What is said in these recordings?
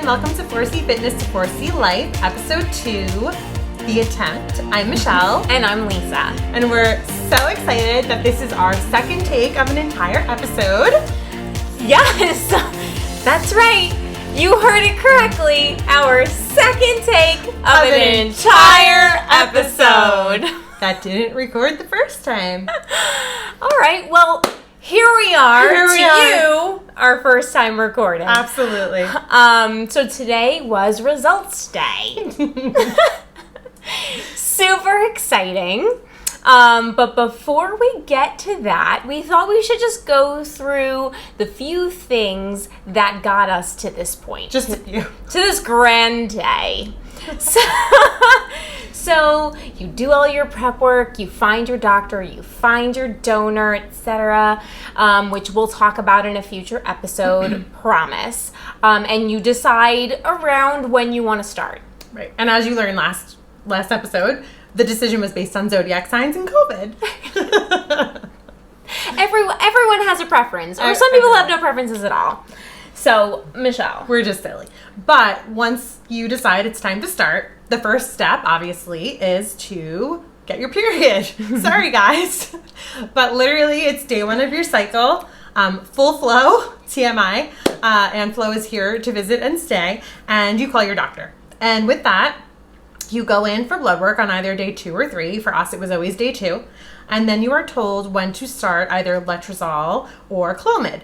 and welcome to FourC Fitness to FourC Life, Episode 2, The Attempt. I'm Michelle. And I'm Lisa. And we're so excited that this is our second take of an entire episode. Yes, that's right. You heard it correctly. Our second take of an entire episode. That didn't record the first time. All right, well, here we are. You, our first time recording. Absolutely. So today was results day. Super exciting. But before we get to that, we thought we should just go through the few things that got us to this point. Just a few. To this grand day. So you do all your prep work, you find your doctor, you find your donor, etc., which we'll talk about in a future episode, promise. And you decide around when you want to start. Right. And as you learned last episode, the decision was based on zodiac signs and COVID. Everyone has a preference, or some people have no preferences at all. So, Michelle. We're just silly. But once you decide it's time to start, the first step, obviously, is to get your period. Sorry, guys. But literally, it's day one of your cycle. Full flow, TMI, and Flo is here to visit and stay, and you call your doctor. And with that, you go in for blood work on either day 2 or 3. For us, it was always day 2. And then you are told when to start either letrozole or Clomid.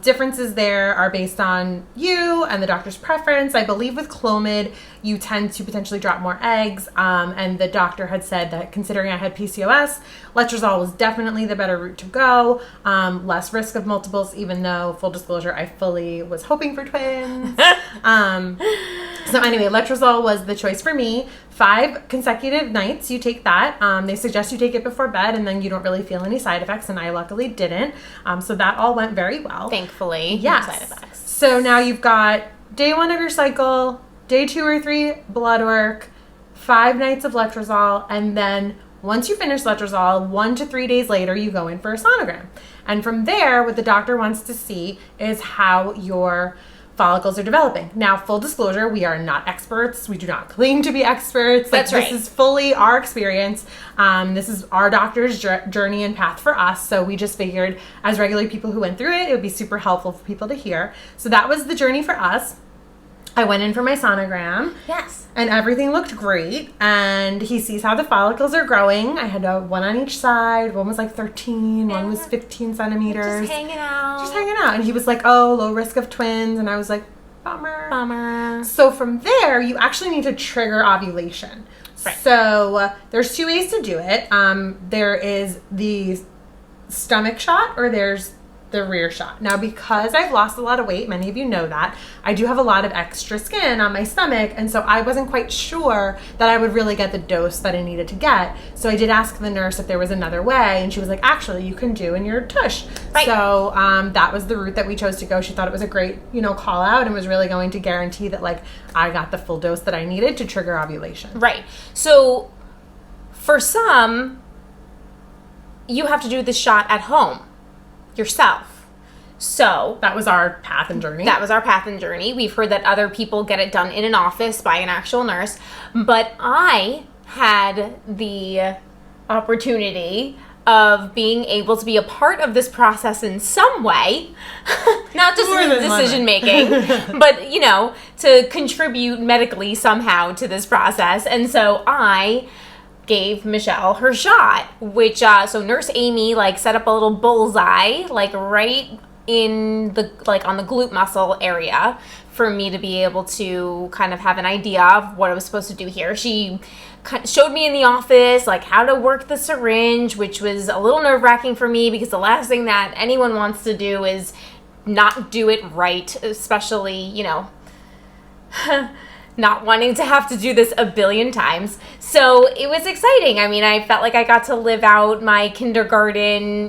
Differences there are based on you and the doctor's preference. I believe with Clomid, you tend to potentially drop more eggs. And the doctor had said that considering I had PCOS, letrozole was definitely the better route to go. Less risk of multiples, even though, full disclosure, I fully was hoping for twins. So anyway, letrozole was the choice for me. 5 consecutive nights, you take that. They suggest you take it before bed, and then you don't really feel any side effects, and I luckily didn't. So that all went very well. Thankfully, yes. No side effects. So now you've got day 1 of your cycle, day 2 or 3 blood work, 5 nights of letrozole, and then once you finish letrozole, 1 to 3 days later, you go in for a sonogram. And from there, what the doctor wants to see is how your follicles are developing. Now, full disclosure, we are not experts. We do not claim to be experts. That's right. This is fully our experience. This is our doctor's journey and path for us. So we just figured as regular people who went through it, it would be super helpful for people to hear. So that was the journey for us. I went in for my sonogram. Yes. And everything looked great. And he sees how the follicles are growing. I had one on each side. One was like 13. One was 15 centimeters. Just hanging out. And he was like, oh, low risk of twins. And I was like, bummer. So from there, you actually need to trigger ovulation. Right. So there's 2 ways to do it. There is the stomach shot or there's the rear shot. Now, because I've lost a lot of weight, many of you know that, I do have a lot of extra skin on my stomach, and so I wasn't quite sure that I would really get the dose that I needed to get. So I did ask the nurse if there was another way, and she was like, actually, you can do in your tush. Right. So that was the route that we chose to go. She thought it was a great, call out and was really going to guarantee that, I got the full dose that I needed to trigger ovulation. Right. So for some, you have to do the shot at home yourself. So that was our path and journey. We've heard that other people get it done in an office by an actual nurse, but I had the opportunity of being able to be a part of this process in some way, not just in decision making, but to contribute medically somehow to this process. And so I gave Michelle her shot, which so Nurse Amy set up a little bullseye right in the on the glute muscle area for me to be able to kind of have an idea of what I was supposed to do here. She showed me in the office how to work the syringe, which was a little nerve-wracking for me because the last thing that anyone wants to do is not do it right, especially not wanting to have to do this a billion times. So it was exciting. I mean, I felt like I got to live out my kindergarten,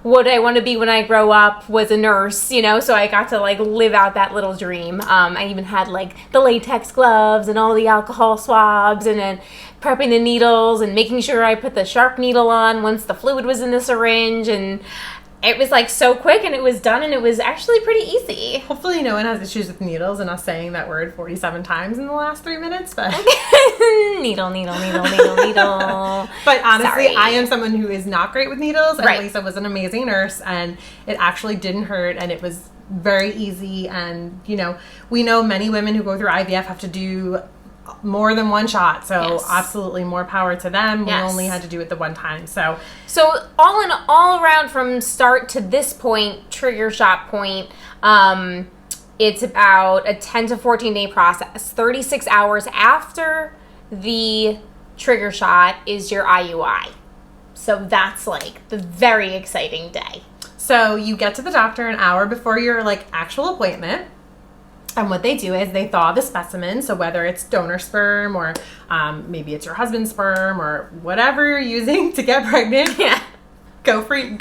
what I want to be when I grow up was a nurse, so I got to live out that little dream. I even had the latex gloves and all the alcohol swabs and then prepping the needles and making sure I put the sharp needle on once the fluid was in the syringe. And it was like so quick and it was done and it was actually pretty easy. Hopefully no one has issues with needles and us saying that word 47 times in the last 3 minutes, but needle, needle, needle, needle, needle. But honestly, Sorry. I am someone who is not great with needles, and Right. Lisa was an amazing nurse, and it actually didn't hurt, and it was very easy. And you know, we know many women who go through IVF have to do more than one shot, so Yes. absolutely more power to them. Yes. We only had to do it the one time, so all around from start to this point, trigger shot point, it's about a 10 to 14 day process. 36 hours after the trigger shot is your IUI. So that's like the very exciting day. So you get to the doctor an hour before your like actual appointment. And what they do is they thaw the specimen. So whether it's donor sperm or maybe it's your husband's sperm or whatever you're using to get pregnant, Yeah. go for you.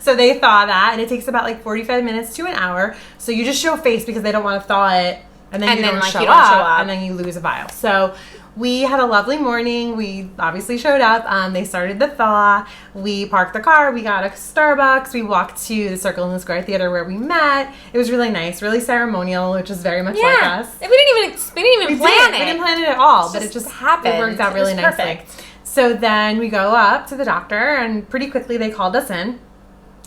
So they thaw that, and it takes about like 45 minutes to an hour. So you just show face because they don't want to thaw it, and then you don't show up, and then you lose a vial. So we had a lovely morning. We obviously showed up. They started the thaw. We parked the car. We got a Starbucks. We walked to the Circle in the Square Theater where we met. It was really nice, really ceremonial, which is very much like us. We didn't even plan it. We didn't plan it at all, but it just just happened. It worked out really nicely. Perfect. So then we go up to the doctor, and pretty quickly they called us in.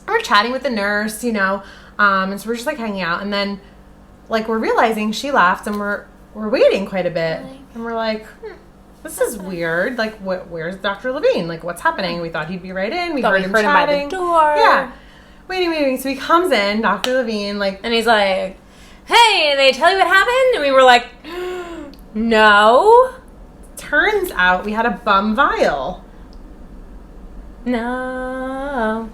We're chatting with the nurse, you know, and so we're just like hanging out, and then like we're realizing she left, and we're waiting quite a bit, and we're like, this is weird. Like, where's Dr. Levine? Like, what's happening? We thought he'd be right in. We heard him chatting by the door. Yeah, waiting. So he comes in, Dr. Levine, like, and he's like, "Hey, they tell you what happened?" And we were like, "No." Turns out we had a bum vial. No.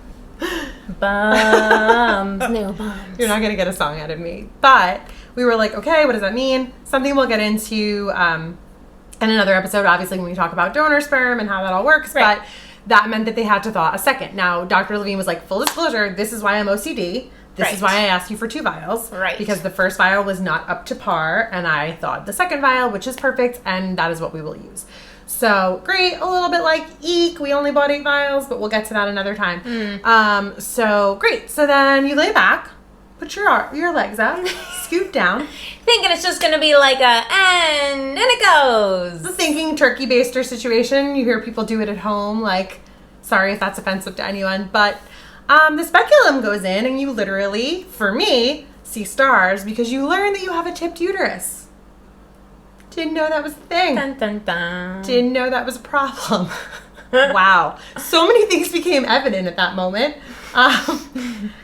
Bums. No bums. You're not going to get a song out of me. But we were like, okay, what does that mean? Something we'll get into in another episode, obviously, when we talk about donor sperm and how that all works. Right. But that meant that they had to thaw a second. Now, Dr. Levine was like, full disclosure, this is why I'm OCD. This is why I asked you for 2 vials. Right. Because the first vial was not up to par, and I thawed the second vial, which is perfect, and that is what we will use. So, great. A little bit like, eek, we only bought 8 vials, but we'll get to that another time. So, great. So then you lay back, put your legs out, scoot down. Thinking it's just going to be like and it goes. The thinking turkey baster situation. You hear people do it at home, like, sorry if that's offensive to anyone, but the speculum goes in, and you literally, for me, see stars because you learn that you have a tipped uterus. Didn't know that was a thing. Dun, dun, dun. Didn't know that was a problem. Wow. So many things became evident at that moment,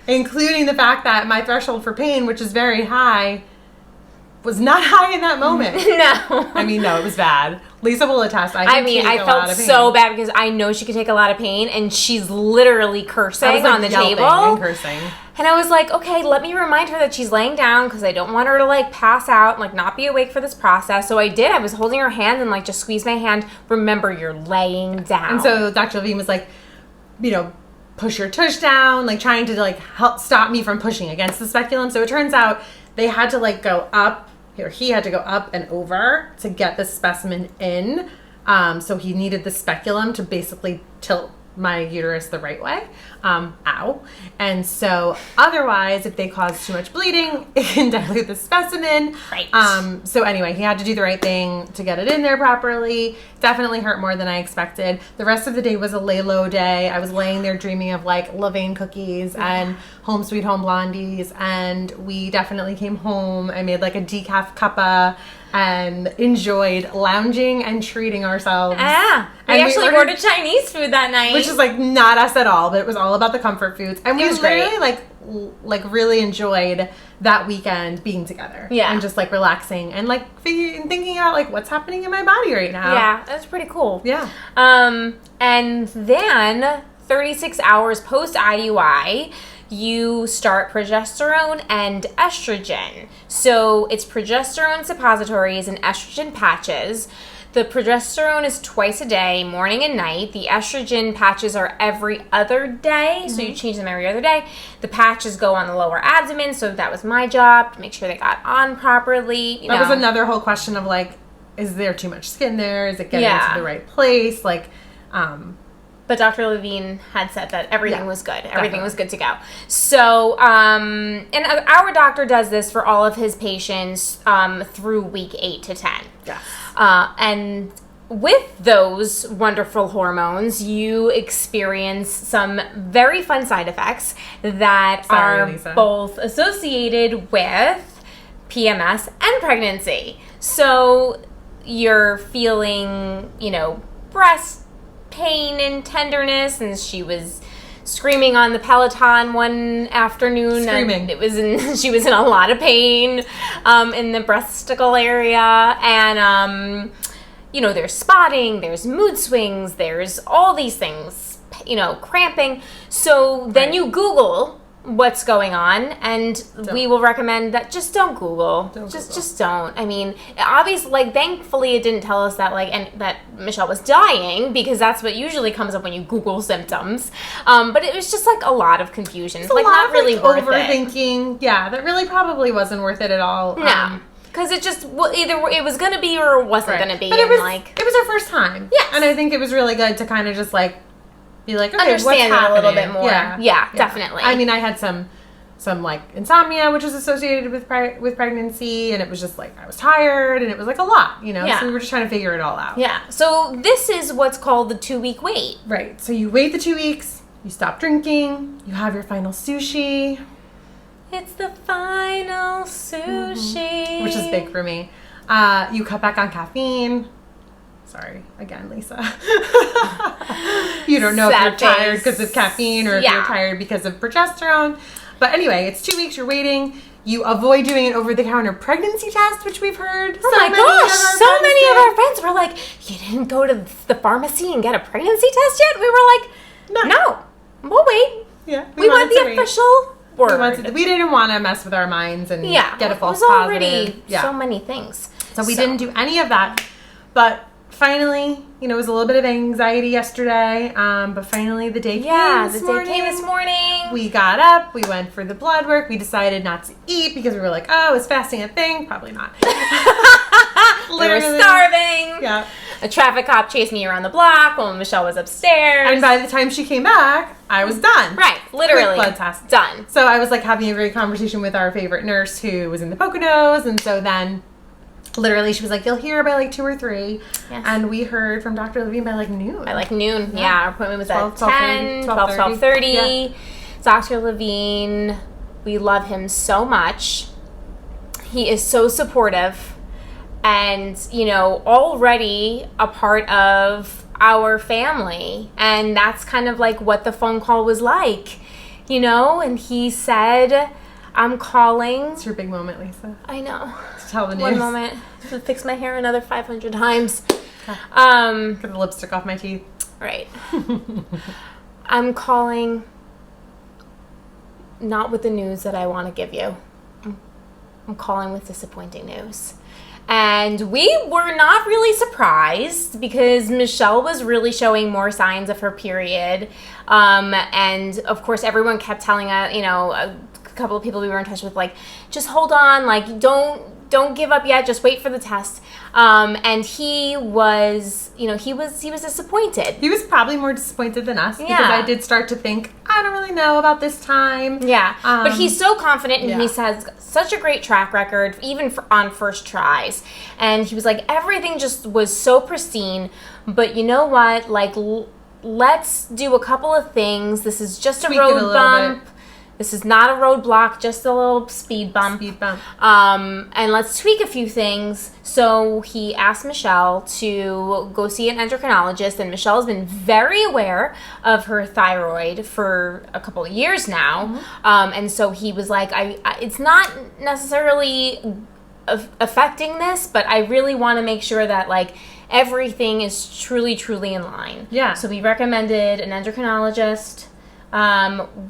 including the fact that my threshold for pain, which is very high, was not high in that moment. No. I mean, no, it was bad. Lisa will attest. I felt so bad because I know she could take a lot of pain, and she's literally cursing on the table. And cursing. And I was like, okay, let me remind her that she's laying down because I don't want her to like pass out and like not be awake for this process. So I did. I was holding her hand and like just squeezed my hand. Remember, you're laying down. And so Dr. Levine was like, you know, push your tush down, like trying to like help stop me from pushing against the speculum. So it turns out they had to like go up, or he had to go up and over to get the specimen in. So he needed the speculum to basically tilt my uterus the right way. Ow. And so otherwise, if they cause too much bleeding, it can dilute the specimen. Right. So anyway, he had to do the right thing to get it in there properly. Definitely hurt more than I expected. The rest of the day was a lay low day. I was laying there dreaming of like Levain cookies and Home Sweet Home Blondies, and we definitely came home. I made like a decaf cuppa and enjoyed lounging and treating ourselves. We and actually ordered Chinese food that night. Which is like not us at all, but it was all about the comfort foods. And we literally like really enjoyed that weekend being together. Yeah. And just like relaxing and like thinking out like what's happening in my body right now. Yeah, that's pretty cool. Yeah. And then 36 hours post IUI, you start progesterone and estrogen. So it's progesterone suppositories and estrogen patches. The progesterone is twice a day, morning and night. The estrogen patches are every other day, so you change them every other day. The patches go on the lower abdomen, so that was my job, to make sure they got on properly. That was another whole question of like, is there too much skin there? Is it getting into the right place? Like, But Dr. Levine had said that everything was good. Everything was good to go. So, and our doctor does this for all of his patients through week 8 to 10. Yes. And with those wonderful hormones, you experience some very fun side effects that are both associated with PMS and pregnancy. So you're feeling, breast pain and tenderness, and she was screaming on the Peloton one afternoon. Screaming. And she was in a lot of pain in the breasticle area, and there's spotting, there's mood swings, there's all these things, cramping. So then you Google what's going on, and we will recommend that just don't Google. Just don't. I mean, obviously, thankfully it didn't tell us that, and that Michelle was dying, because that's what usually comes up when you Google symptoms. But it was just, a lot of confusion. It's not really worth it. Overthinking. Yeah, that really probably wasn't worth it at all. No. Because it just, either it was going to be or it wasn't going to be. But it was our first time. Yes. And I think it was really good to kind of just, be like, okay, understand what's it a little bit more. Yeah, definitely. I mean, I had some insomnia, which is associated with pregnancy, and it was just I was tired, and it was a lot, Yeah. So we were just trying to figure it all out. Yeah. So this is what's called the 2-week wait. Right. So you wait the 2 weeks, you stop drinking, you have your final sushi. It's the final sushi. Which is big for me. You cut back on caffeine. Sorry, again, Lisa. You don't know if you're tired because of caffeine or if you're tired because of progesterone. But anyway, it's 2 weeks, you're waiting. You avoid doing an over-the-counter pregnancy test, which we've heard. Oh my gosh, so many of our friends were like, you didn't go to the pharmacy and get a pregnancy test yet? We were like, no, we'll wait. Yeah, we want the official word. We didn't want to mess with our minds and get a false positive. It was already so many things. So we didn't do any of that. But finally, it was a little bit of anxiety yesterday, but finally the day came this morning. We got up, we went for the blood work, we decided not to eat because we were like, oh, is fasting a thing? Probably not. We were starving. Yeah. A traffic cop chased me around the block while Michelle was upstairs. And by the time she came back, I was done. Right, literally. Quick blood test. Done. So I was having a great conversation with our favorite nurse who was in the Poconos, and so then literally she was like, you'll hear by 2 or 3. Yes. And we heard from Dr. Levine by noon. By noon, yeah. Our appointment was at 10, 12:30. Yeah. Dr. Levine, we love him so much. He is so supportive and, already a part of our family. And that's kind of what the phone call was like, and he said, I'm calling. It's your big moment, Lisa. I know. To tell the news. One moment. To fix my hair another 500 times. Get the lipstick off my teeth. Right. I'm calling not with the news that I want to give you. I'm calling with disappointing news. And we were not really surprised because Michelle was really showing more signs of her period. And of course, everyone kept telling us, a couple of people we were in touch with, just hold on, don't give up yet, just wait for the test. And he was, he was disappointed. He was probably more disappointed than us because I did start to think, I don't really know about this time. Yeah, but he's so confident and he has such a great track record, even on first tries. And he was like, everything just was so pristine, but you know what, let's do a couple of things. This is just a road bump. This is not a roadblock, just a little speed bump. And let's tweak a few things. So he asked Michelle to go see an endocrinologist, and Michelle has been very aware of her thyroid for a couple of years now. Mm-hmm. And so he was like, it's not necessarily affecting this, but I really want to make sure that everything is truly, truly in line. Yeah. So we recommended an endocrinologist.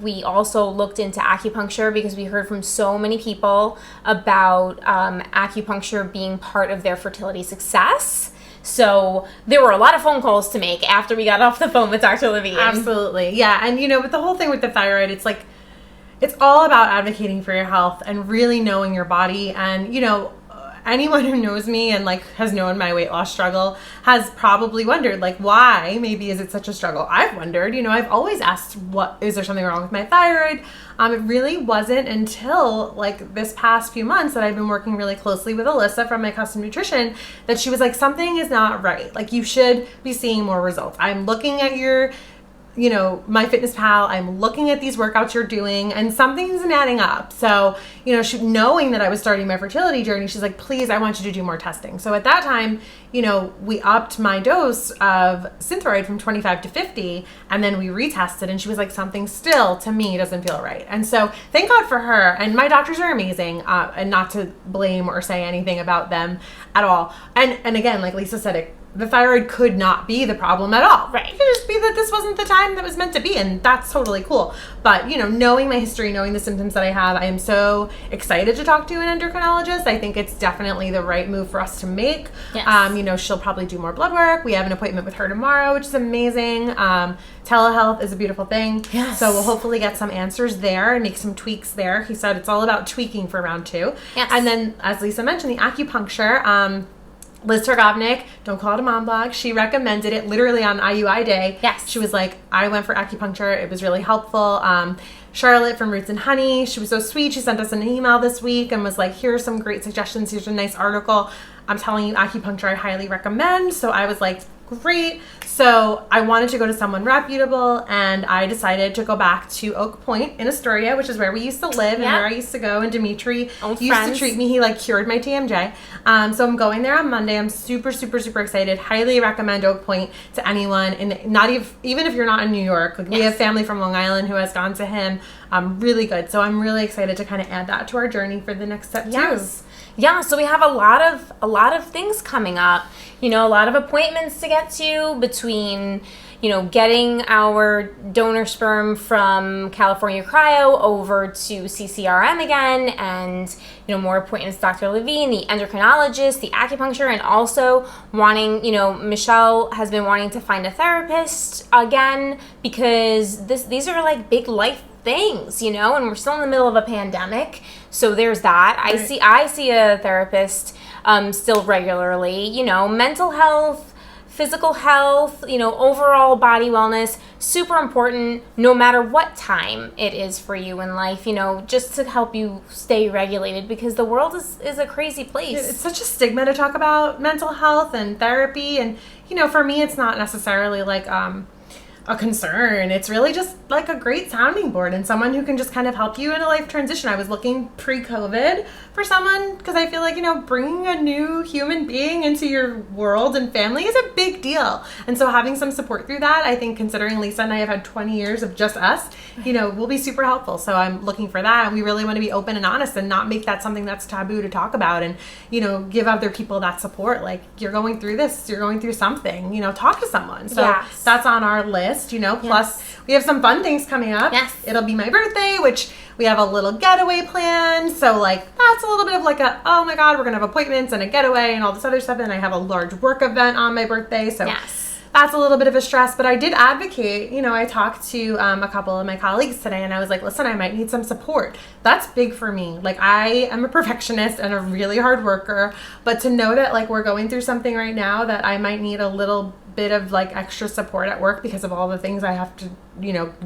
We also looked into acupuncture because we heard from so many people about acupuncture being part of their fertility success. So there were a lot of phone calls to make after we got off the phone with Dr. Levine. Absolutely. Yeah. And, with the whole thing with the thyroid, it's it's all about advocating for your health and really knowing your body and, anyone who knows me and like has known my weight loss struggle has probably wondered like why maybe is it such a struggle. I've wondered, I've always asked, is there something wrong with my thyroid? It really wasn't until like this past few months that I've been working really closely with Alyssa from my Custom Nutrition that she was like, something is not right. Like you should be seeing more results. I'm looking at your MyFitnessPal, I'm looking at these workouts you're doing and something's adding up. So, she, knowing that I was starting my fertility journey, she's like, please, I want you to do more testing. So at that time, we upped my dose of Synthroid from 25 to 50 and then we retested and she was like, something still to me doesn't feel right. And so thank God for her. And my doctors are amazing, and not to blame or say anything about them at all. And again, like Lisa said, the thyroid could not be the problem at all. Right. It could just be that this wasn't the time that was meant to be, and that's totally cool. But, knowing my history, knowing the symptoms that I have, I am so excited to talk to an endocrinologist. I think it's definitely the right move for us to make. Yes. She'll probably do more blood work. We have an appointment with her tomorrow, which is amazing. Telehealth is a beautiful thing. Yes. So we'll hopefully get some answers there and make some tweaks there. He said it's all about tweaking for round 2. Yes. And then, as Lisa mentioned, the acupuncture, Liz Turgovnik, don't call it a mom blog. She recommended it literally on IUI day. Yes. She was like, I went for acupuncture. It was really helpful. Charlotte from Roots and Honey, she was so sweet. She sent us an email this week and was like, here are some great suggestions. Here's a nice article. I'm telling you, acupuncture I highly recommend. So I was like, great. So I wanted to go to someone reputable and I decided to go back to Oak Point in Astoria, which is where we used to live and where I used to go. And Dimitri used to treat me. He like cured my TMJ. So I'm going there on Monday. I'm super, super, super excited. Highly recommend Oak Point to anyone. And not even if you're not in New York, like we have family from Long Island who has gone to him. Really good. So I'm really excited to kind of add that to our journey for the next step too. Yeah, so we have a lot of things coming up. A lot of appointments to get to between, getting our donor sperm from California Cryo over to CCRM again and, more appointments with Dr. Levine, the endocrinologist, the acupuncture, and also wanting, Michelle has been wanting to find a therapist again because these are like big life things, and we're still in the middle of a pandemic. So there's that. Right. I see a therapist still regularly, mental health, physical health, overall body wellness, super important no matter what time it is for you in life, just to help you stay regulated because the world is a crazy place. It's such a stigma to talk about mental health and therapy. And, for me, it's not necessarily like, a concern. It's really just like a great sounding board and someone who can just kind of help you in a life transition. I was looking pre-COVID for someone because I feel like, bringing a new human being into your world and family is a big deal. And so having some support through that, I think considering Lisa and I have had 20 years of just us, will be super helpful. So I'm looking for that. And we really want to be open and honest and not make that something that's taboo to talk about and, give other people that support. Like you're going through this, you're going through something, talk to someone. So that's on our list. Plus we have some fun things coming up. Yes. It'll be my birthday, which we have a little getaway plan. So like that's a little bit of like oh my God, we're gonna have appointments and a getaway and all this other stuff. And I have a large work event on my birthday. So that's a little bit of a stress, but I did advocate, I talked to a couple of my colleagues today and I was like, listen, I might need some support. That's big for me. Like I am a perfectionist and a really hard worker, but to know that like we're going through something right now that I might need a little bit of like extra support at work because of all the things I have to,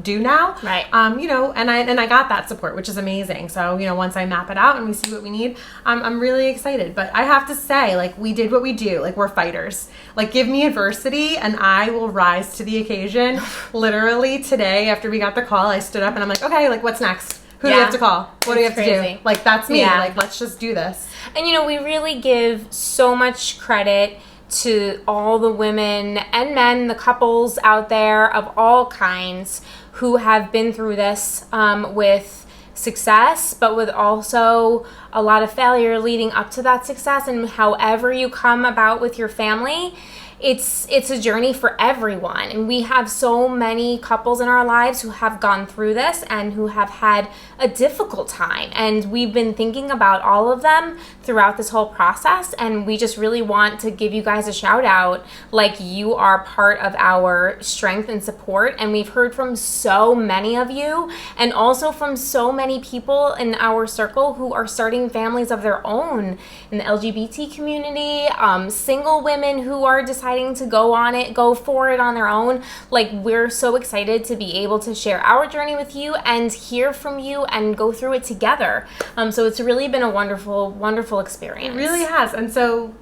do now. Right. And I got that support, which is amazing. So, once I map it out and we see what we need, I'm really excited. But I have to say, like, we did what we do. Like, we're fighters. Like, give me adversity and I will rise to the occasion. Literally today, after we got the call, I stood up and I'm like, okay, like, what's next? Who do we have to call? What do we have to do? Like, that's me. Yeah. Like, let's just do this. And, we really give so much credit to all the women and men, the couples out there of all kinds who have been through this with success, but with also a lot of failure leading up to that success. And however you come about with your family, it's a journey for everyone. And we have so many couples in our lives who have gone through this and who have had a difficult time. And we've been thinking about all of them throughout this whole process. And we just really want to give you guys a shout out. Like, you are part of our strength and support. And we've heard from so many of you, and also from so many people in our circle who are starting families of their own in the LGBT community, single women who are deciding to go for it on their own. Like, we're so excited to be able to share our journey with you and hear from you and go through it together. So it's really been a wonderful, wonderful experience. It really has. And so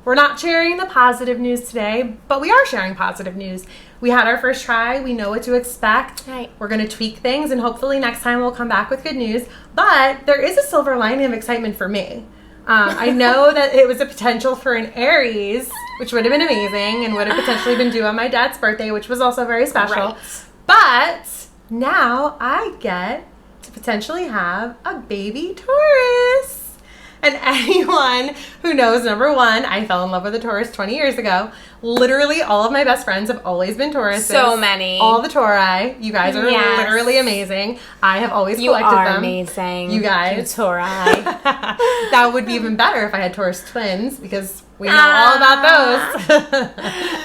we're not sharing the positive news today, but we are sharing positive news. We had our first try. We know what to expect. Right. We're going to tweak things, and hopefully next time we'll come back with good news. But there is a silver lining of excitement for me. I know that it was a potential for an Aries, which would have been amazing and would have potentially been due on my dad's birthday, which was also very special. Right. But now I get to potentially have a baby Taurus. And anyone who knows, number one, I fell in love with a Taurus 20 years ago. Literally all of my best friends have always been Tauruses. So many. All the Tauri. You guys are literally amazing. I have always collected them. You are amazing. You guys. You Tauri. That would be even better if I had Taurus twins, because we know all about those.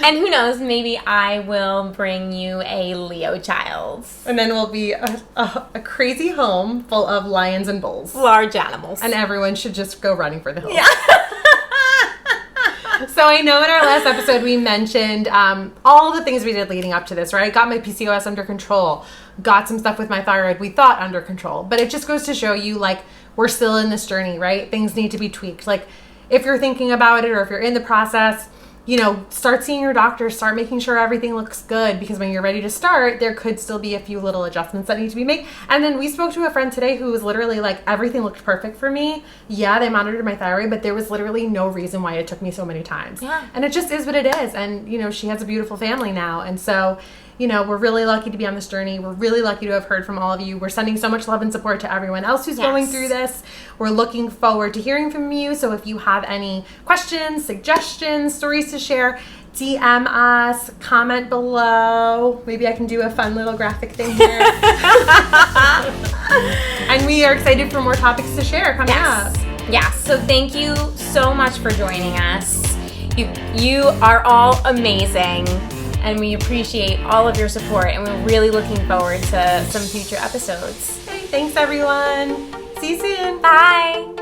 And who knows, maybe I will bring you a Leo child. And then we'll be a crazy home full of lions and bulls. Large animals. And everyone should just go running for the hills. Yeah. So I know in our last episode we mentioned all the things we did leading up to this, right? Got my PCOS under control. Got some stuff with my thyroid we thought under control. But it just goes to show you, like, we're still in this journey, right? Things need to be tweaked. Like, if you're thinking about it or if you're in the process, you know, start seeing your doctor, start making sure everything looks good, because when you're ready to start, there could still be a few little adjustments that need to be made. And then we spoke to a friend today who was literally like, everything looked perfect for me. Yeah, they monitored my thyroid, but there was literally no reason why it took me so many times. Yeah. And it just is what it is. And, you know, she has a beautiful family now. And so, you know, we're really lucky to be on this journey. We're really lucky to have heard from all of you. We're sending so much love and support to everyone else who's going through this. We're looking forward to hearing from you. So if you have any questions, suggestions, stories to share, DM us, comment below. Maybe I can do a fun little graphic thing here. And we are excited for more topics to share coming up. Yes. So thank you so much for joining us. You are all amazing. And we appreciate all of your support, and we're really looking forward to some future episodes. Hey, thanks everyone. See you soon. Bye.